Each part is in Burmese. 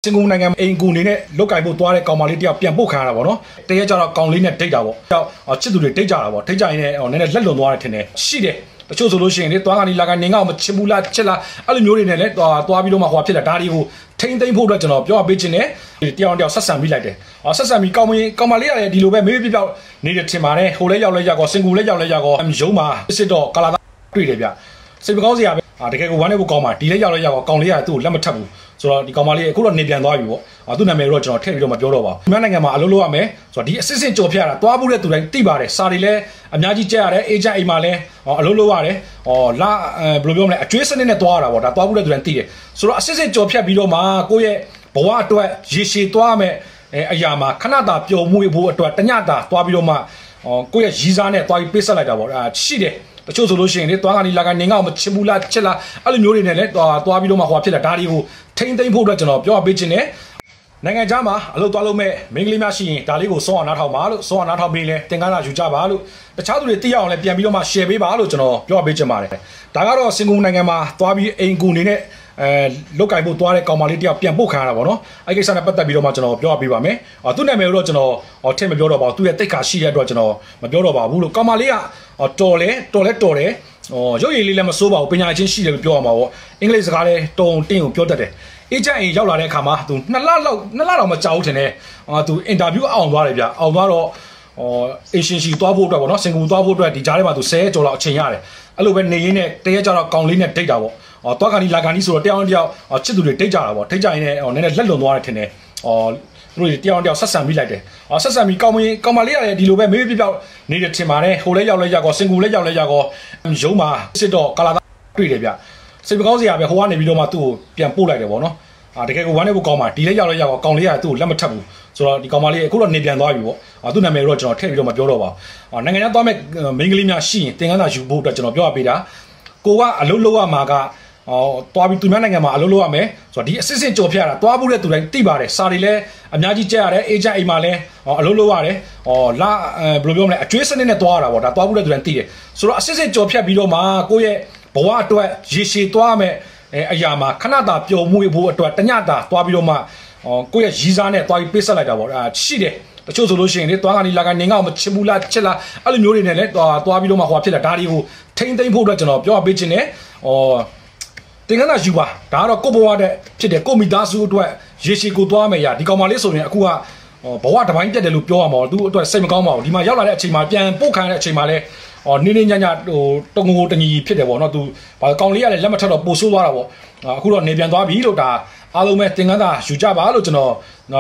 စင်ကူနိုင်ငံအိမ်ကူနေနဲ့လုတ်ကင်ဖို့သွားတဲ့ကောင်မလေးတယောက်ပြန်ပုတ်ခံရတာပေါ့နော်တရက်ကျတော့ကောင်လေးနဲ့ဒိတ်တာပေါ့ကြောက်ချစ်သူတွေဒိတ်ကြတာပေါ့ဒိတ်ကြရင်လည်းနည်းနည်းလက်လွန်သွားတယ်ထင်တယ်ရှိတယ်တချို့ဆိုလို့ရှိရင်လေသွားကနေလာကနေငါ့ကိုမချစ်ဘူးလားချစ်လားအဲ့လိုမျိုးတွေနဲ့လည်းသွားပြီးတော့မှဟိုဖြစ်လာဒါတွေကိုထိမ့်သိမ့်ဖို့အတွက်ကျွန်တော်ပြောပေးခြင်းနဲ့တယောက်တယောက်ဆက်ဆံပြီးလိုက်တယ်ဆက်ဆံပြီးကောင်မလေးရတယ်ဒီလိုပဲမေးပြပြောက်နေတယ်ထင်ပါတယ်ဟိုလဲရောက်လဲရောက်ကောစင်ကူလဲရောက်လဲရောက်ကောရုံးမှာစစ်တော့ကာလာတွေ့တယ်ဗျစိတ်မကောင်းစရာပဲတကယ်ကိုဝမ်းနေဖို့ကောင်းပါဒီလဲရောက်လဲရောက်ကောကောင်လေးကသူ့ကိုလက်မထပ်ဘူးဆိုတော့ဒီကောင်မလေးအခုတော့နေပြန်သွားပြီပေါ့သူ့နာမည်တော့ကျွန်တော်ထည့်ပြီးတော့မပြောတော့ပါဘူးမြန်မာနိုင်ငံမှာအလုပ်လုပ်ရမယ်ဆိုတော့ဒီအစစ်စစ်ကြော်ဖြတ်တာသွားဖို့တဲ့သူတိုင်းသိပါတယ်စာတွေလည်းအများကြီးကြက်ရတယ်အေဂျင့်အိမ်မှာလည်းအလုပ်လုပ်ရတယ်လာဘယ်လိုပြောမလဲအကျွေးစနစ်နဲ့သွားရတာပေါ့ဒါသွားဖို့တဲ့သူတိုင်းသိတယ်ဆိုတော့အစစ်စစ်ကြော်ဖြတ်ပြီးတော့မှကိုယ့်ရဲ့ဘဝအတွက်ရေရှည်သွားမယ်အရာမှာခဏတာပျော်မှုဖို့အတွက်တညတာသွားပြီးတော့မှကိုယ့်ရဲ့ရည်စားနဲ့သွားပြီးပေးဆက်လိုက်တာပေါ့ရှိတယ်တချို့ဆိုလို့ရှိရင်လေသွားကနေလာကနေငါ့ကိုမချစ်ဘူးလားချစ်လားအဲ့လိုမျိုးတွေနဲ့လည်းသွားပြီးတော့မှဟိုဖြစ်လာဒါတွေကိုထိမ့်သိမ့်ဖို့အတွက်ကျွန်တော်ပြောပေးခြင်းနဲ့နိုင်ငံခြားမှာအလုပ်သွားလုပ်မဲ့မိန်းကလေးများရှိရင်ဒါလေးကိုစောအောင်နားထောင်ပါလို့စောအောင်နားထောင်ပြီးလဲသင်ခန်းစာယူကြပါလို့တခြားသူတွေသိရအောင်လည်းပြန်ပြီးတော့မှ share ပေးပါလို့ကျွန်တော်ပြောပေးချင်ပါတယ်ဒါကတော့စင်ကာပူနိုင်ငံမှာသွားပြီးအိမ်ကူနေနဲ့လုတ်ကင်ဖို့သွားတဲ့ကောင်မလေးတယောက်ပြန်ပုတ်ခံရတာပေါ့နော်အဲ့ကိစ္စနဲ့ပတ်သက်ပြီးတော့မှကျွန်တော်ပြောပြပါမယ်သူ့နာမည်ကိုတော့ကျွန်တော်ထည့်မပြောတော့ပါဘူးသူ့ရဲ့တိတ်ခါရှိတဲ့အတွက်ကျွန်တော်မပြောတော့ပါဘူးလို့ကောင်မလေးကတော်တယ်ရုပ်ရည်လေးလည်းမစိုးပါဘူးပညာချင်းရှိတယ်လို့ပြောရမှာပေါ့အင်္ဂလိပ်စကားလည်းတုံတင်းကိုပြောတတ်တယ်အေဂျင့်အိမ်ရောက်လာတဲ့အခါမှာသူ2လလောက်မကြောက်ဘူးထင်တယ်သူအင်တာဗျူးအောင်သွားတယ်ဗျအောင်သွားတော့အေရှင်ရှိသွားဖို့အတွက်ပေါ့နော်စင်ကာပူသွားဖို့အတွက်ဒီကြားထဲမှာသူ10ကျော်လောက်အချိန်ရတယ်အဲ့လိုပဲနေရင်းနဲ့တရက်ကျတော့ကောင်လေးနဲ့ဒိတ်တာပေါ့သွားကန်ဒီလာကန်ဒီဆိုတော့တယောက်ချစ်သူတွေဒိတ်ကြတာပေါ့ဒိတ်ကြရင်လည်းနည်းနည်းလက်လွန်သွားတယ်ထင်တယ်သူတို့တယောက်ဆက်ဆံပြီးလိုက်တယ်ဆက်ဆံပြီးကောင်မလေးရတယ်ဒီလိုပဲမေးပြပြောက်နေတယ်ထင်ပါတယ်ဟိုလဲရောက်လဲရောက်ကောစင်ကူလဲရောက်လဲရောက်ကောရုံးမှာစစ်တော့ကာလာတွေ့တယ်ဗျစိတ်မကောင်းစရာပဲဟိုကနေပြီးတော့မှသူ့ကိုပြန်ပို့လိုက်တယ်ပေါ့နော်တကယ်ကိုဝမ်းနေဖို့ကောင်းပါဒီလဲရောက်လဲရောက်ကောကောင်လေးကသူ့ကိုလက်မထပ်ဘူးဆိုတော့ဒီကောင်မလေးအခုတော့နေပြန်သွားပြီပေါ့သူ့နာမည်တော့ကျွန်တော်ထည့်ပြီးတော့မပြောတော့ပါဘူးနိုင်ငံခြားသွားမဲ့မိန်းကလေးများရှိရင်သင်ခန်းစာယူဖို့အတွက်ကျွန်တော်ပြောပြပေးတာကိုကအလုပ်လုပ်ရမှာကသွားပြီးသူများနိုင်ငံမှာအလုပ်လုပ်ရမယ်ဆိုတော့ဒီအစစ်စစ်ကြော်ဖြတ်တာသွားဖို့တဲ့သူတိုင်းသိပါတယ်စာတွေလည်းအများကြီးကြက်ရတယ်အေဂျင့်အိမ်မှာလည်းအလုပ်လုပ်ရတယ်လာဘယ်လိုပြောမလဲအကျွေးစနစ်နဲ့သွားရတာပေါ့ဒါသွားဖို့တဲ့သူတိုင်းသိတယ်ဆိုတော့အစစ်စစ်ကြော်ဖြတ်ပြီးတော့မှကိုယ့်ရဲ့ဘဝအတွက်ရေရှည်သွားမယ်အရာမှာခဏတာပျော်မှုဖို့အတွက်တညတာသွားပြီးတော့မှကိုယ့်ရဲ့ရည်စားနဲ့သွားပြီးပေးဆက်လိုက်တာပေါ့ရှိတယ်တချို့ဆိုလို့ရှိရင်လေသွားကနေလာကနေငါ့ကိုမချစ်ဘူးလားချစ်လားအဲ့လိုမျိုးတွေနဲ့လည်းသွားပြီးတော့မှဟိုဖြစ်လာဒါတွေကိုထိမ့်သိမ့်ဖို့အတွက်ကျွန်တော်ပြောပေးခြင်းနဲ့သင်္ကန်းသာယူပါဒါကတော့ကိုဘဝတဲ့ဖြစ်တယ်ကိုမိသားစုအတွက်ရေရှည်ကိုသွားမယ်ရဒီကောင်မလေးဆိုရင်အခုကဘဝတစ်ပိုင်းပြတ်တယ်လို့ပြောရမှာသူအတွက်စိတ်မကောင်းပါဘူးဒီမှာရောက်လာတဲ့အချိန်မှာပြန်ပို့ခံရတဲ့အချိန်မှာလည်းနေနေညညတုံငိုတညီဖြစ်တယ်ပေါ့နော်သူကောင်လေးကလည်းလက်မထက်တော့ပိုဆိုးသွားတာပေါ့အခုတော့နေပြန်သွားပြီလို့ဒါအားလုံးပဲသင်္ကန်းသာယူကြပါလို့ကျွန်တော်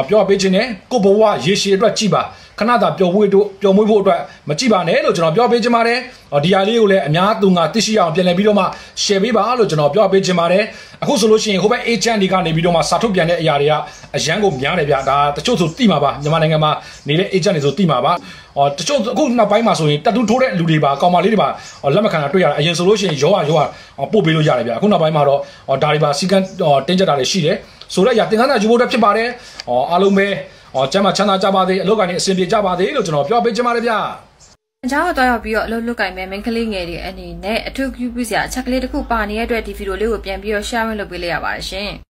ပြောပေးခြင်းနဲ့ကိုဘဝရေရှည်အတွက်ကြည်ပါခဏတာပျော်မွေးဖို့အတွက်မကြည့်ပါနဲ့လို့ကျွန်တော်ပြောပေးချင်ပါတယ်ဒီဟာလေးကိုလည်းအများသူငါသိရှိအောင်ပြန်လည်ပြီးတော့မှ share ပေးပါလို့ကျွန်တော်ပြောပေးချင်ပါတယ်အခုဆိုလို့ရှိရင်ဟိုဘက် agent တွေကနေပြီးတော့မှစာထုတ်ပြန်တဲ့အရာတွေကအရန်ကိုများတယ်ဗျဒါတချို့ဆိုသိမှာပါမြန်မာနိုင်ငံမှာနေတဲ့ agent တွေဆိုသိမှာပါတချို့အခုနောက်ပိုင်းမှာဆိုရင်တတူထိုးတဲ့လူတွေပါကောင်မလေးတွေပါလက်မခံတာတွေ့ရတယ်အရင်ဆိုလို့ရှိရင်ရောပို့ပေးလို့ရတယ်ဗျအခုနောက်ပိုင်းမှာတော့ဒါတွေပါစီကန်းတင်းကျပ်တာတွေရှိတယ်ဆိုတော့ရသင်္ကန်းသာယူဖို့အတွက်ဖြစ်ပါတယ်အားလုံးပဲကျမ်းမှာချမ်းသာကြပါသေးအလုပ်ကနေအဆင်ပြေကြပါသေးလို့ကျွန်တော်ပြောပေးချင်ပါတယ်ဗျာအကြောင်းတော့ရောက်ပြီးတော့အလုပ်လုပ်ကင်မဲ့မိန်းကလေးငယ်တွေအနေနဲ့အထူးပြုစရာအချက်ကလေးတစ်ခုပါနေတဲ့အတွက်ဒီဗီဒီယိုလေးကိုပြန်ပြီးတော့ share လုပ်ပေးလိုက်ရပါတယ်ရှင်